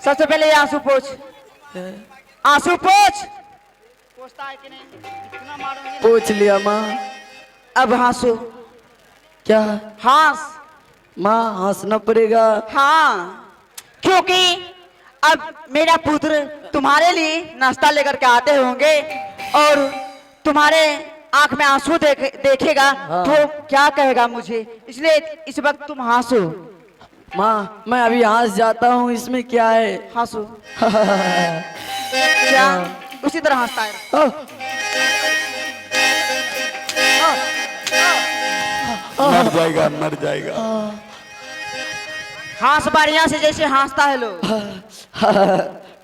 सबसे पहले ये आंसू पोछ। आंसू पोछ। पोछता है कि नहीं? इतना मारूंगी। पूछ लिया माँ। अब हंसो। क्या? हंस। माँ हंसना पड़ेगा। हाँ, क्योंकि अब मेरा पुत्र तुम्हारे लिए नाश्ता लेकर के आते होंगे और तुम्हारे आंख में आंसू देखेगा। हाँ। तो क्या कहेगा मुझे, इसलिए इस वक्त तुम हंसो। माँ मैं अभी हंस जाता हूँ, इसमें क्या है? हंसो। क्या? उसी तरह हंसता है। मर जाएगा मर जाएगा। हंस बढ़िया से, जैसे हंसता है लोग।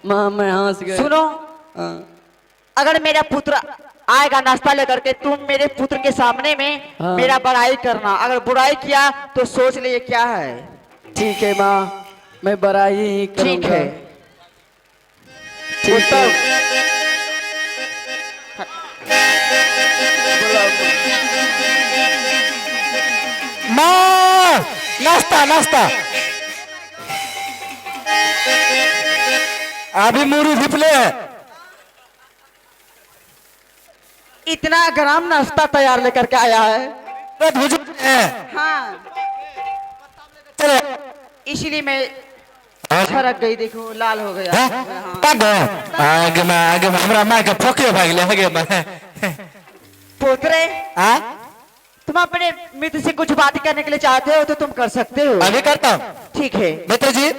माँ मैं हंस गया। सुनो, अगर मेरा पुत्र आएगा नाश्ता लेकर के, तुम मेरे पुत्र के सामने में हाँ। मेरा बड़ाई करना। अगर बुराई किया तो सोच ले ये क्या है। ठीक है माँ, मैं बड़ाई ही करूँगा। ठीक है। ठीक है। माँ नाश्ता नाश्ता अभी मूरी धिपले है। इतना गरम नाश्ता तैयार लेकर के आया है। हाँ, इसीलिए मैं छरक गई। देखो लाल हो गया। आगे में हमरा माँ के फोके भाग ले आगे में। पोतरे, तुम अपने मित्र से कुछ बात करने के लिए चाहते हो तो तुम कर सकते हो। अभी करता हूँ। ठीक है मित्र जी,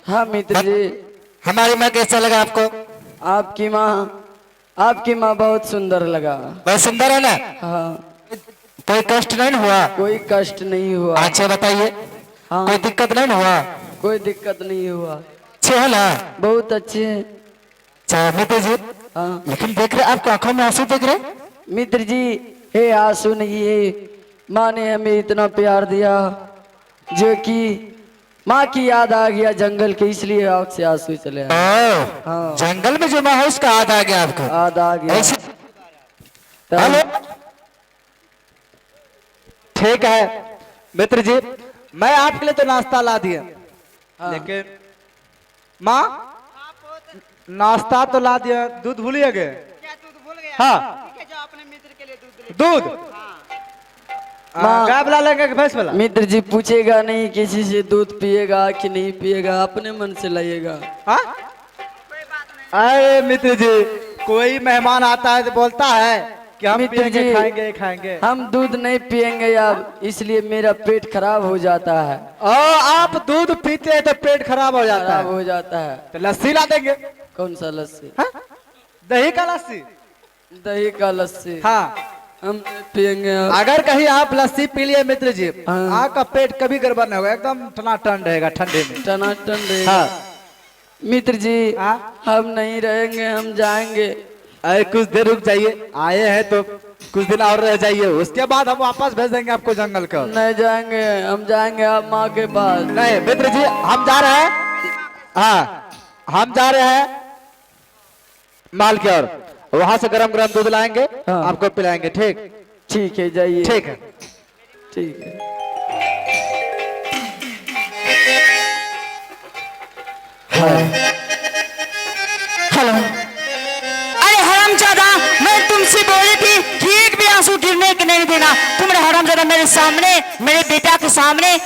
हाँ मित्र जी। हमारी माँ कैसा लगा आपको? आपकी माँ बहुत सुंदर लगा। बहुत सुंदर है ना? हाँ। कोई कष्ट नहीं हुआ? कोई कष्ट नहीं हुआ। अच्छा बताइए। हाँ। कोई दिक्कत नहीं हुआ? कोई दिक्कत नहीं हुआ। अच्छे हो ना? बहुत अच्छे हैं। अच्छा मित्र जी, हाँ। लेकिन देख रहे आपको आंखों में आंसू देख रहे? मित्र जी, हे आंसू नहीं है, माँ ने हमें इतना प्यार दिया जो कि माँ की याद आ गया जंगल के, इसलिए आँख से आंसू चले आए। हाँ। जंगल में जो माँ है उसका याद आ गया आपको? याद आ गया। हेलो, ठीक है मित्र जी, मैं आपके लिए तो नाश्ता ला दिया। हाँ। लेकिन माँ नाश्ता तो ला दिया, दूध भूलिए गए? क्या दूध भूल गया? हाँ। ठीक है, जाओ अपने मित्र के लिए दूध ले। दूध गाय वाला लेंगे कि भैंस वाला? मित्र जी पूछेगा नहीं किसी से, दूध पिएगा कि नहीं पिएगा, अपने मन से लाइएगा। हाँ? अरे मित्र जी, कोई मेहमान आता है तो बोलता है कि हम मित्र पिएंगे, जी, खाएंगे खाएंगे। हम दूध नहीं पिएंगे अब, इसलिए मेरा पेट खराब हो जाता है। आप दूध पीते हैं तो पेट खराब हो जाता खराब है? हो जाता है। तो लस्सी ला देंगे। कौन सा लस्सी? हाँ? दही का लस्सी। दही का लस्सी? हाँ। हम नहीं पिएंगे अब। अगर कहीं आप लस्सी पी लिए मित्र जी, हाँ। आपका पेट कभी गड़बड़ नहीं होगा, एकदम टनाटन रहेगा ठंडे में। टनाटन रहेगा। हाँ। मित्र जी, हाँ? हम नहीं रहेंगे, हम जाएंगे। अरे कुछ देर रुक जाइए, आए हैं तो कुछ दिन और रह जाइए, उसके बाद हम वापस भेज देंगे आपको जंगल का। नहीं जाएंगे, हम जाएंगे आप माँ के पास। नहीं मित्र जी, हम जा रहे हैं। हाँ, हम जा रहे हैं माल की ओर, वहां से गरम गरम दूध लाएंगे। हाँ। आपको पिलाएंगे। ठीक? ठीक है, जाइए। ठीक है। ठीक है। हेलो। अरे हरामजादा, मैं तुमसे बोली थी कि एक भी आंसू गिरने के नहीं देना। तुमने हरामजादा मेरे सामने, मेरे बेटा के सामने।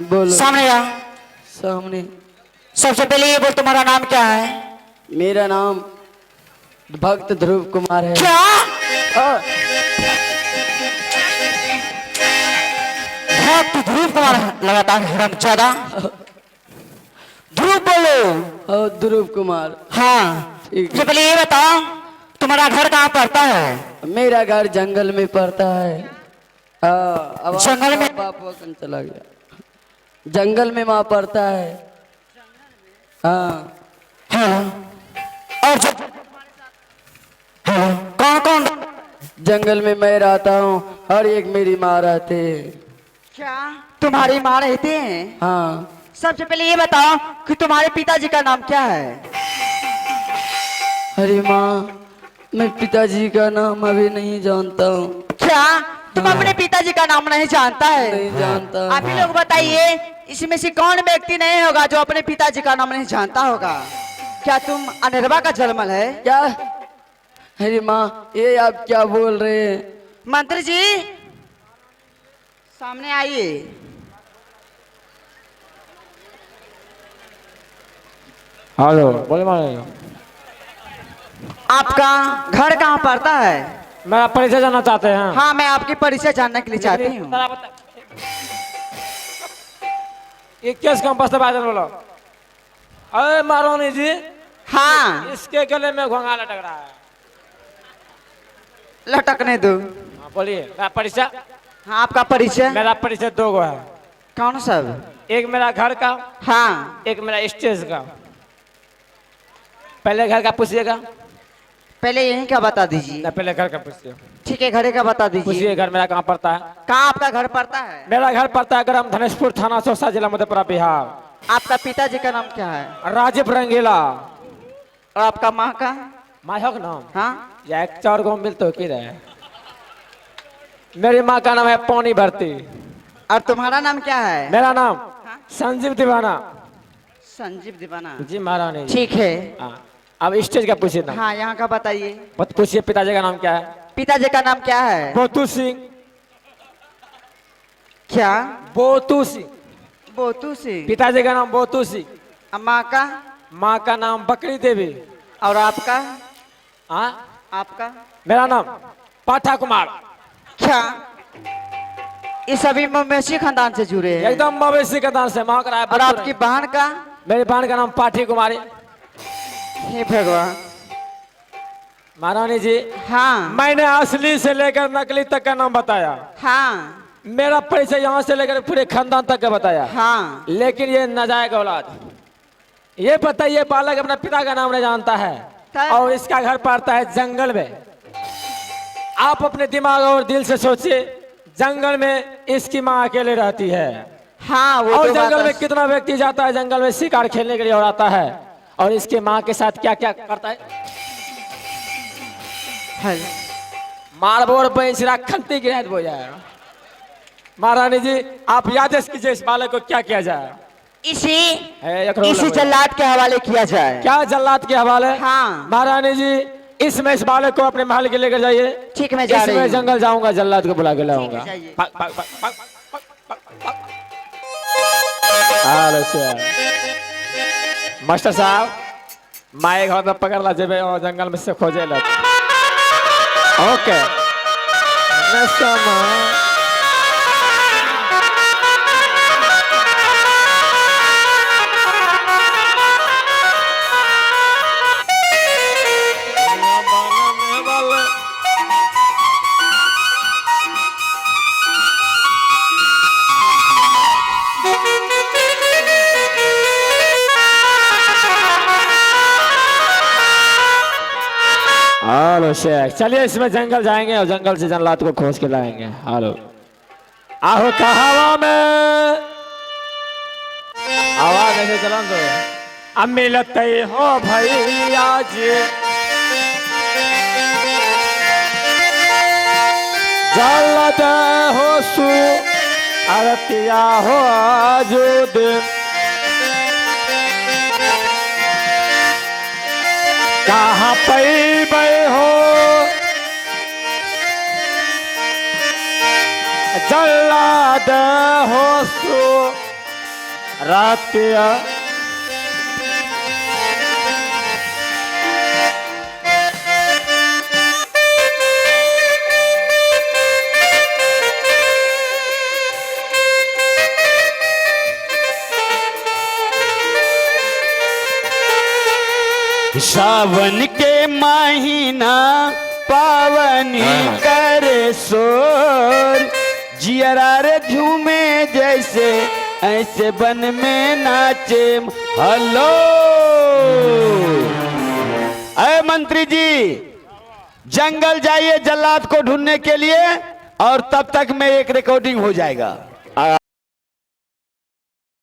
बोलो। सामने आ। सामने। सबसे पहले ये बोल, तुम्हारा नाम क्या है? मेरा नाम भक्त ध्रुव कुमार है। क्या? भक्त ध्रुव कुमार लगातार हरामजादा। ध्रुव बोलो। और ध्रुव कुमार। हाँ, ठीक सबसे है। पहले ये बताओ, तुम्हारा घर कहाँ पड़ता है? मेरा घर जंगल में पड़ता है। अब जंगल में? बाप चला गया। जंगल में माँ पड़ता है। हाँ। हाँ। और कौन कौन जंगल में मैं रहता हूँ और एक मेरी माँ रहते हैं। क्या तुम्हारी माँ रहती हैं? हाँ। सबसे पहले ये बताओ कि तुम्हारे पिताजी का नाम क्या है? अरे माँ, मैं पिताजी का नाम अभी नहीं जानता हूँ। क्या तुम अपने पिताजी का नाम नहीं जानता है? नहीं जानता। आप ही लोग बताइए, इसमें से कौन व्यक्ति नहीं होगा जो अपने पिताजी का नाम नहीं जानता होगा? क्या तुम अनिर्वा का जन्मल है? क्या? अरे माँ, ये आप क्या बोल रहे हैं? मंत्री जी सामने आइए। हेलो, बोले मारे। आपका घर कहाँ पड़ता है? मैं परिचय जानना चाहते हैं। हाँ, मैं आपकी परिचय जानने के लिए चाहती हूँ। ये किस कैंपस से बात बोलो? अरे मारोनी जी, हाँ, इसके गले में घोंघा लटक रहा है। लटकने दो। हाँ, बोलिए। मेरा परिचय? हाँ, आपका परिचय? मेरा परिचय दो गो है। कौन सब? एक मेरा घर का, हाँ, एक मेरा स्टेज का। पहले घर का पूछिएगा। पहले यहीं का बता दीजिए। ना, पहले घर का पूछिए। ठीक है, घरे का बता दीजिए। पूछिए घर मेरा कहाँ पड़ता है। कहाँ आपका घर पड़ता है? मेरा घर पड़ता है ग्राम धनेशपुर, थाना चौसा, जिला मधेपुरा, बिहार। आपका पिताजी का नाम क्या है? राजीव रंगीला। और आपका माँ का? माँ का नाम? हाँ, या एक चार गो मिल तो की रहे। मेरी माँ का नाम है पौनी भरती। और तुम्हारा नाम क्या है? मेरा नाम हाँ? संजीव दीवाना। संजीव दीवाना। जी महारानी जी। ठीक है। हाँ, अब स्टेज का पूछिए नाम। हाँ, यहाँ का बताइए। मत पूछिए पिताजी का नाम क्या है। पिताजी का नाम क्या है? बोतू सिंह। क्या? बोतू सिंह। बोतू सिंह। पिताजी का नाम बोतू सिंह। और माँ का? माँ का नाम बकरी देवी। और आपका? हाँ, आपका? मेरा नाम पाठा कुमार। क्या ये सभी मवेशी खानदान से जुड़े हैं? एकदम मवेशी का दान से माँ का। और आपकी बहन का? मेरी बहन का नाम पाठी कुमारी। हे भगवान। महारानी जी, हाँ, मैंने असली से लेकर नकली तक का नाम बताया। हाँ, मेरा परिचय यहाँ से लेकर पूरे खानदान तक का बताया। हाँ। लेकिन ये नाजायज औलाद, ये बताइए बालक अपना पिता का नाम नहीं जानता है और इसका घर पड़ता है जंगल में। आप अपने दिमाग और दिल से सोचिए, जंगल में इसकी माँ अकेले रहती है। हाँ, वो और तो जंगल बात में कितना व्यक्ति जाता है जंगल में शिकार खेलने के लिए और आता है, और इसके माँ के साथ क्या क्या करता है। है। मारबोर बेचरा खंती गिरहत हो जाए। महारानी जी, आप याद कीजिए इस बालक को क्या किया जाए। इसी जल्लाद के हवाले किया जाए। क्या जल्लाद के हवाले? हाँ। महारानी जी, इसमें इस बालक को अपने महल के लेकर जाइए। ठीक, मैं जा रही हूँ। जंगल जाऊंगा, जल्लाद को बुला के लाऊंगा। जाइए। मास्टर साहब, माए घर में पकड़ ला जेबे और जंगल में से खोजे ला। ओके। हेलो शेख, चलिए इसमें जंगल जाएंगे और जंगल से जंगलात को खोज के लाएंगे। हेलो, आहो कहावा में आवाज ऐसे चला दो। अब मिलते हो भैया जी, जलते हो सु अरतिया हो आजो दिन, कहाँ पे हो जल्लाद हो सो रातिया। सावन के महीना पावनी करे शोर, जियरा रे झूमे जैसे ऐसे बन में नाचे। हेलो अरे मंत्री जी, जंगल जाइए जल्लाद को ढूंढने के लिए, और तब तक में एक रिकॉर्डिंग हो जाएगा।